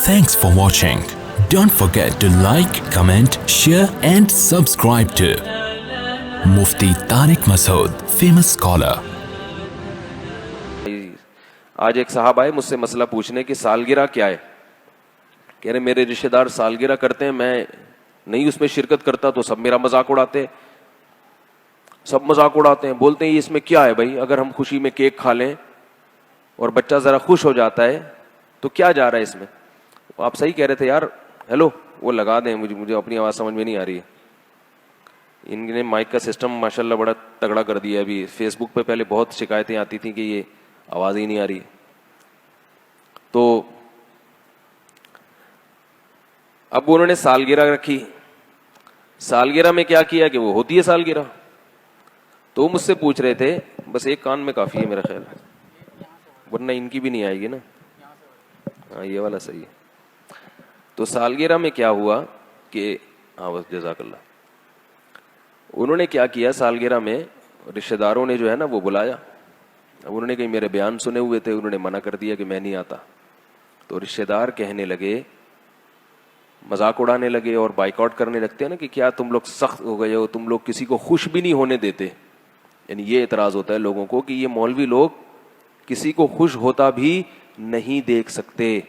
Thanks for watching. Don't forget to like, comment, share and subscribe to Mufti Tariq Masood, famous scholar. آج ایک صاحب آئے مجھ سے مسئلہ پوچھنے کہ سالگرہ کیا ہے. کہہ رہے میرے رشتہ دار سالگرہ کرتے ہیں, میں نہیں اس میں شرکت کرتا تو سب میرا مذاق اڑاتے ہیں, سب مذاق اڑاتے ہیں, بولتے ہیں یہ اس میں کیا ہے بھائی, اگر ہم خوشی میں کیک کھا لیں اور بچہ ذرا خوش ہو جاتا ہے تو کیا جا رہا ہے اس میں. آپ صحیح کہہ رہے تھے یار. ہیلو وہ لگا دیں, مجھے اپنی آواز سمجھ میں نہیں آ رہی ہے. ان نے مائک کا سسٹم ماشاءاللہ بڑا تگڑا کر دیا. ابھی فیس بک پہ پہلے بہت شکایتیں آتی تھیں کہ یہ آواز ہی نہیں آ رہی. تو اب انہوں نے سالگرہ رکھی. سالگرہ میں کیا کیا کہ وہ ہوتی ہے سالگرہ. تو وہ مجھ سے پوچھ رہے تھے, بس ایک کان میں کافی ہے میرا خیال ہے, ورنہ ان کی بھی نہیں آئے گی نا. ہاں یہ والا صحیح ہے. تو سالگرہ میں کیا ہوا کہ ہاں بس جزاک اللہ. انہوں نے کیا کیا سالگرہ میں, رشتہ داروں نے جو ہے نا وہ بلایا. اب انہوں نے کہیں میرے بیان سنے ہوئے تھے, انہوں نے منع کر دیا کہ میں نہیں آتا. تو رشتہ دار کہنے لگے, مذاق اڑانے لگے اور بائیکاٹ کرنے لگتے ہیں نا کہ کیا تم لوگ سخت ہو گئے ہو, تم لوگ کسی کو خوش بھی نہیں ہونے دیتے. یعنی یہ اعتراض ہوتا ہے لوگوں کو کہ یہ مولوی لوگ کسی کو خوش ہوتا بھی نہیں دیکھ سکتے.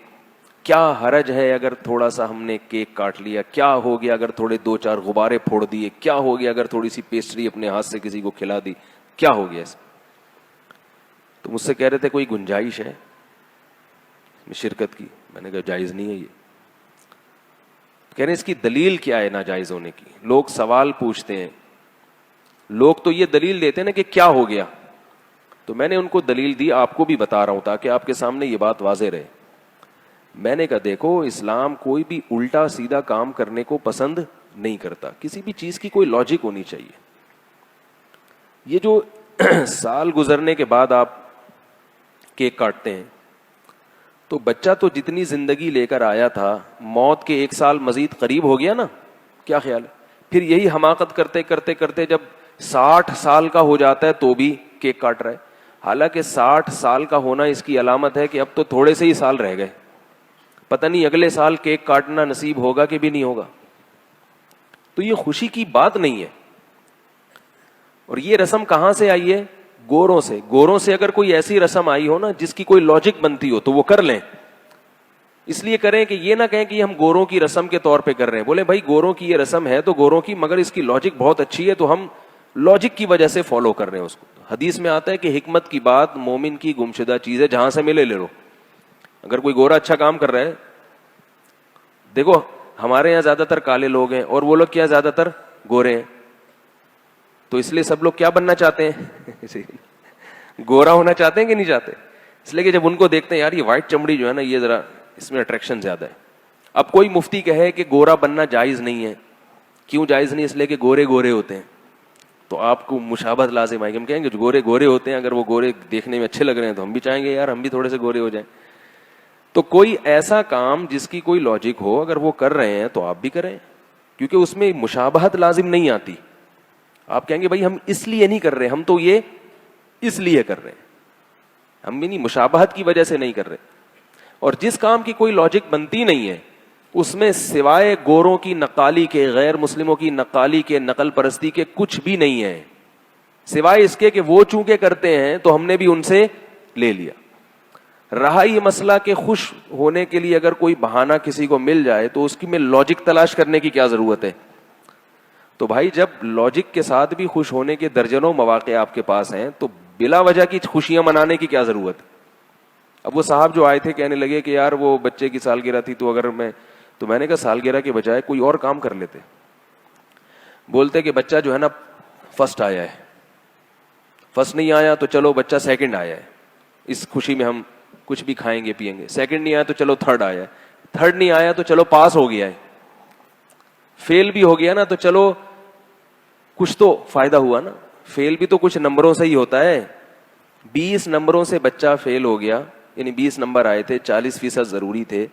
کیا حرج ہے اگر تھوڑا سا ہم نے کیک کاٹ لیا, کیا ہو گیا اگر تھوڑے دو چار غبارے پھوڑ دیے, کیا ہو گیا اگر تھوڑی سی پیسٹری اپنے ہاتھ سے کسی کو کھلا دی, کیا ہو گیا اس. تو مجھ سے کہہ رہے تھے کوئی گنجائش ہے شرکت کی. میں نے کہا جائز نہیں ہے یہ. کہہ رہے اس کی دلیل کیا ہے ناجائز ہونے کی. لوگ سوال پوچھتے ہیں, لوگ تو یہ دلیل دیتے ہیں نا کہ کیا ہو گیا. تو میں نے ان کو دلیل دی, آپ کو بھی بتا رہا ہوں تاکہ آپ کے سامنے یہ بات واضح رہے. میں نے کہا دیکھو, اسلام کوئی بھی الٹا سیدھا کام کرنے کو پسند نہیں کرتا. کسی بھی چیز کی کوئی لاجک ہونی چاہیے. یہ جو سال گزرنے کے بعد آپ کیک کاٹتے ہیں تو بچہ تو جتنی زندگی لے کر آیا تھا, موت کے 1 سال مزید قریب ہو گیا نا. کیا خیال ہے؟ پھر یہی حماقت کرتے کرتے کرتے جب 60 سال کا ہو جاتا ہے تو بھی کیک کاٹ رہا ہے. حالانکہ 60 سال کا ہونا اس کی علامت ہے کہ اب تو تھوڑے سے ہی سال رہ گئے, پتہ نہیں اگلے سال کیک کاٹنا نصیب ہوگا کہ بھی نہیں ہوگا. تو یہ خوشی کی بات نہیں ہے. اور یہ رسم کہاں سے آئی ہے؟ گوروں سے. گوروں سے اگر کوئی ایسی رسم آئی ہو نا جس کی کوئی لاجک بنتی ہو تو وہ کر لیں. اس لیے کریں کہ یہ نہ کہیں کہ ہم گوروں کی رسم کے طور پہ کر رہے ہیں. بولے بھائی گوروں کی یہ رسم ہے تو گوروں کی, مگر اس کی لاجک بہت اچھی ہے تو ہم لاجک کی وجہ سے فالو کر رہے ہیں اس کو. حدیث میں آتا ہے کہ حکمت کی بات مومن کی گمشدہ چیز ہے, جہاں سے ملے لے لو. اگر کوئی گورا اچھا کام کر رہا ہے, دیکھو ہمارے یہاں زیادہ تر کالے لوگ ہیں اور وہ لوگ کیا زیادہ تر گورے ہیں, تو اس لیے سب لوگ کیا بننا چاہتے ہیں؟ گورا ہونا چاہتے ہیں کہ نہیں چاہتے؟ اس لیے کہ جب ان کو دیکھتے ہیں یار یہ وائٹ چمڑی جو ہے نا یہ ذرا اس میں اٹریکشن زیادہ ہے. اب کوئی مفتی کہے کہ گورا بننا جائز نہیں ہے. کیوں جائز نہیں؟ اس لیے کہ گورے گورے ہوتے ہیں. تو آپ کو مشابہت لازم آئے گی. ہم کہیں گے جو گورے گورے ہوتے ہیں, اگر وہ گورے دیکھنے میں اچھے لگ رہے ہیں تو ہم بھی چاہیں گے یار ہم بھی تھوڑے سے گورے ہو جائیں. تو کوئی ایسا کام جس کی کوئی لاجک ہو اگر وہ کر رہے ہیں تو آپ بھی کریں, کیونکہ اس میں مشابہت لازم نہیں آتی. آپ کہیں گے بھائی ہم اس لیے نہیں کر رہے, ہم تو یہ اس لیے کر رہے ہیں, ہم بھی نہیں مشابہت کی وجہ سے نہیں کر رہے. اور جس کام کی کوئی لاجک بنتی نہیں ہے اس میں سوائے گوروں کی نقالی کے, غیر مسلموں کی نقالی کے, نقل پرستی کے کچھ بھی نہیں ہے, سوائے اس کے کہ وہ چونکہ کرتے ہیں تو ہم نے بھی ان سے لے لیا. رہا یہ مسئلہ کہ خوش ہونے کے لیے اگر کوئی بہانہ کسی کو مل جائے تو اس کی میں لاجک تلاش کرنے کی کیا ضرورت ہے؟ تو بھائی جب لاجک کے ساتھ بھی خوش ہونے کے درجنوں مواقع آپ کے پاس ہیں تو بلا وجہ کی خوشیاں منانے کی کیا ضرورت ہے؟ اب وہ صاحب جو آئے تھے کہنے لگے کہ یار وہ بچے کی سالگرہ تھی تو اگر میں نے کہا سالگرہ کے بجائے کوئی اور کام کر لیتے. بولتے کہ بچہ جو ہے نا فرسٹ آیا ہے, فرسٹ نہیں آیا تو چلو بچہ سیکنڈ آیا ہے, اس خوشی میں ہم کچھ بھی کھائیں گے پیئیں گے. سیکنڈ نہیں آیا تو چلو تھرڈ آیا ہے, تھرڈ نہیں آیا تو چلو پاس ہو گیا ہے. فیل بھی ہو گیا نا تو چلو کچھ تو فائدہ ہوا نا. فیل بھی تو کچھ نمبروں سے ہی ہوتا ہے. 20 نمبروں سے بچہ فیل ہو گیا, یعنی 20 نمبر آئے تھے, 40% ضروری تھے,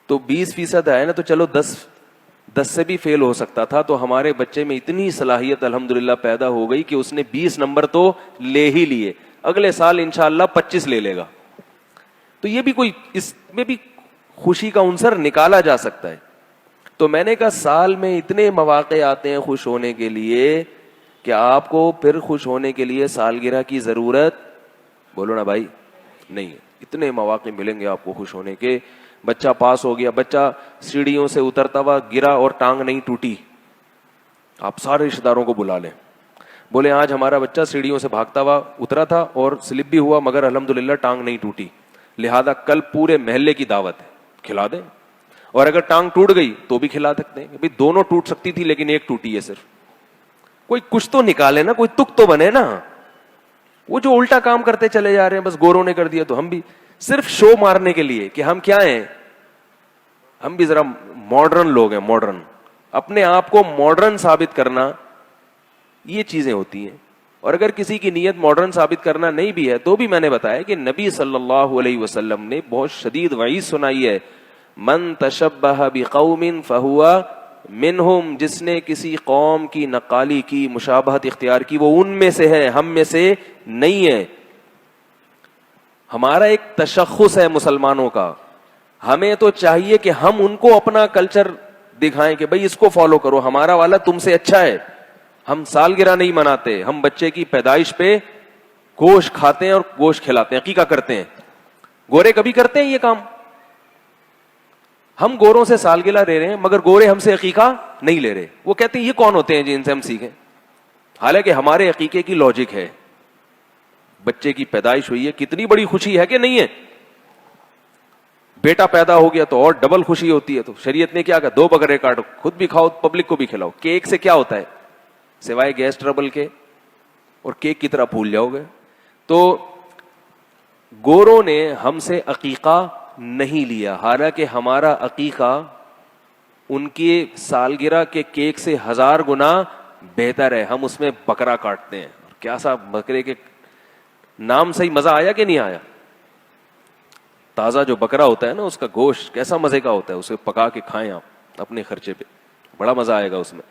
تو 20% آئے نا تو چلو 10 سے بھی فیل ہو سکتا تھا. تو ہمارے بچے میں اتنی صلاحیت الحمدللہ پیدا ہو گئی کہ اس نے 20 نمبر تو لے ہی لیے, اگلے سال انشاءاللہ 25 لے لے گا. تو یہ بھی کوئی, اس میں بھی خوشی کا عنصر نکالا جا سکتا ہے. تو میں نے کہا سال میں اتنے مواقع آتے ہیں خوش ہونے کے لیے کہ آپ کو پھر خوش ہونے کے لیے سالگرہ کی ضرورت, بولو نا بھائی, نہیں ہے. اتنے مواقع ملیں گے آپ کو خوش ہونے کے. بچہ پاس ہو گیا, بچہ سیڑھیوں سے اترتا ہوا گرا اور ٹانگ نہیں ٹوٹی, آپ سارے رشتے داروں کو بلا لیں, بولے آج ہمارا بچہ سیڑھیوں سے بھاگتا ہوا اترا تھا اور سلپ بھی ہوا مگر الحمدللہ ٹانگ نہیں ٹوٹی, لہذا کل پورے محلے کی دعوت ہے, کھلا دیں. اور اگر ٹانگ ٹوٹ گئی تو بھی کھلا سکتے ہیں, بھائی دونوں ٹوٹ سکتی تھی لیکن ایک ٹوٹی ہے صرف. کوئی کچھ تو نکالے نا, کوئی تک تو بنے نا. وہ جو الٹا کام کرتے چلے جا رہے ہیں, بس گوروں نے کر دیا تو ہم بھی, صرف شو مارنے کے لیے کہ ہم کیا ہیں, ہم بھی ذرا ماڈرن لوگ ہیں. ماڈرن, اپنے آپ کو ماڈرن ثابت کرنا, یہ چیزیں ہوتی ہیں. اور اگر کسی کی نیت ماڈرن ثابت کرنا نہیں بھی ہے تو بھی میں نے بتایا کہ نبی صلی اللہ علیہ وسلم نے بہت شدید وعید سنائی ہے, من تشبہ بقوم فہو منہم, جس نے کسی قوم کی نقالی کی, مشابہت اختیار کی, وہ ان میں سے ہے, ہم میں سے نہیں ہے. ہمارا ایک تشخص ہے مسلمانوں کا, ہمیں تو چاہیے کہ ہم ان کو اپنا کلچر دکھائیں کہ بھئی اس کو فالو کرو, ہمارا والا تم سے اچھا ہے. ہم سالگرہ نہیں مناتے, ہم بچے کی پیدائش پہ گوشت کھاتے ہیں اور گوشت کھلاتے ہیں, عقیقہ کرتے ہیں. گورے کبھی کرتے ہیں یہ کام؟ ہم گوروں سے سالگرہ لے رہے ہیں مگر گورے ہم سے عقیقہ نہیں لے رہے. وہ کہتے ہیں یہ کون ہوتے ہیں جن سے ہم سیکھیں, حالانکہ ہمارے عقیقے کی لاجک ہے. بچے کی پیدائش ہوئی ہے, کتنی بڑی خوشی ہے کہ نہیں ہے. بیٹا پیدا ہو گیا تو اور ڈبل خوشی ہوتی ہے. تو شریعت نے کیا کہا, 2 بکرے کاٹو, خود بھی کھاؤ پبلک کو بھی کھلاؤ. کیک سے کیا ہوتا ہے سوائے گیس ٹربل کے, اور کیک کی طرح بھول جاؤ گے. تو گوروں نے ہم سے عقیقہ نہیں لیا, حالانکہ ہمارا عقیقہ ان کی سالگرہ کے کیک سے 1000 گنا بہتر ہے. ہم اس میں بکرا کاٹتے ہیں. کیا سا بکرے کے نام سے ہی مزہ آیا کہ نہیں آیا؟ تازہ جو بکرا ہوتا ہے نا, اس کا گوشت کیسا مزے کا ہوتا ہے, اسے پکا کے کھائیں آپ اپنے خرچے پہ, بڑا مزہ آئے گا اس میں.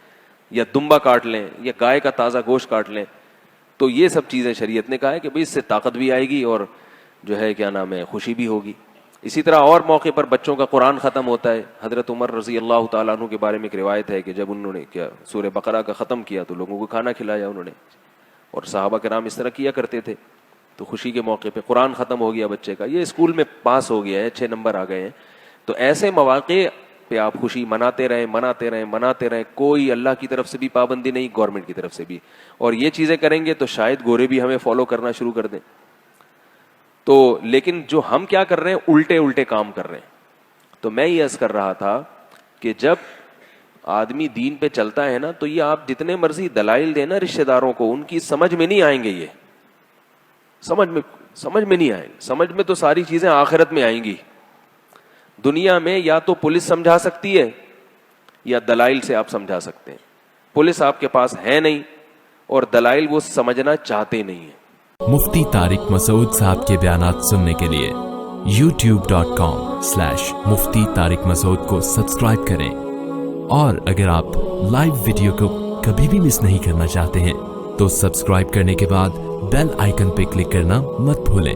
یا دمبا کاٹ لیں, یا گائے کا تازہ گوشت کاٹ لیں. تو یہ سب چیزیں شریعت نے کہا ہے کہ بھئی اس سے طاقت بھی آئے گی اور جو ہے کیا نام ہے خوشی بھی ہوگی. اسی طرح اور موقع پر بچوں کا قرآن ختم ہوتا ہے. حضرت عمر رضی اللہ تعالیٰ عنہ کے بارے میں ایک روایت ہے کہ جب انہوں نے کیا سورہ بقرہ کا ختم کیا تو لوگوں کو کھانا کھلایا انہوں نے, اور صحابہ کرام اس طرح کیا کرتے تھے. تو خوشی کے موقع پہ قرآن ختم ہو گیا بچے کا, یہ اسکول میں پاس ہو گیا ہے, 6 نمبر آ گئے ہیں. تو ایسے مواقع پہ آپ خوشی مناتے رہیں. کوئی اللہ کی طرف سے بھی پابندی نہیں, گورنمنٹ کی طرف سے بھی. اور یہ چیزیں کریں گے تو شاید گورے بھی ہمیں فالو کرنا شروع کر دیں. تو لیکن جو ہم کیا کر رہے ہیں, الٹے کام کر رہے ہیں. تو میں یہ عرض کر رہا تھا کہ جب آدمی دین پہ چلتا ہے نا, تو یہ آپ جتنے مرضی دلائل دیں نا رشتے داروں کو, ان کی سمجھ میں نہیں آئیں گے. یہ سمجھ میں نہیں آئیں. سمجھ میں تو ساری چیزیں آخرت میں آئیں گی. دنیا میں یا تو پولیس سمجھا سکتی ہے یا دلائل سے آپ سمجھا سکتے ہیں. پولیس آپ کے پاس ہے نہیں اور دلائل وہ سمجھنا چاہتے نہیں ہیں. مفتی طارق مسعود صاحب کے بیانات سننے کے لیے youtube.com/مفتی طارق مسعود کو سبسکرائب کریں. اور اگر آپ لائیو ویڈیو کو کبھی بھی مس نہیں کرنا چاہتے ہیں تو سبسکرائب کرنے کے بعد بیل آئیکن پہ کلک کرنا مت بھولیں.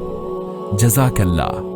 جزاک اللہ.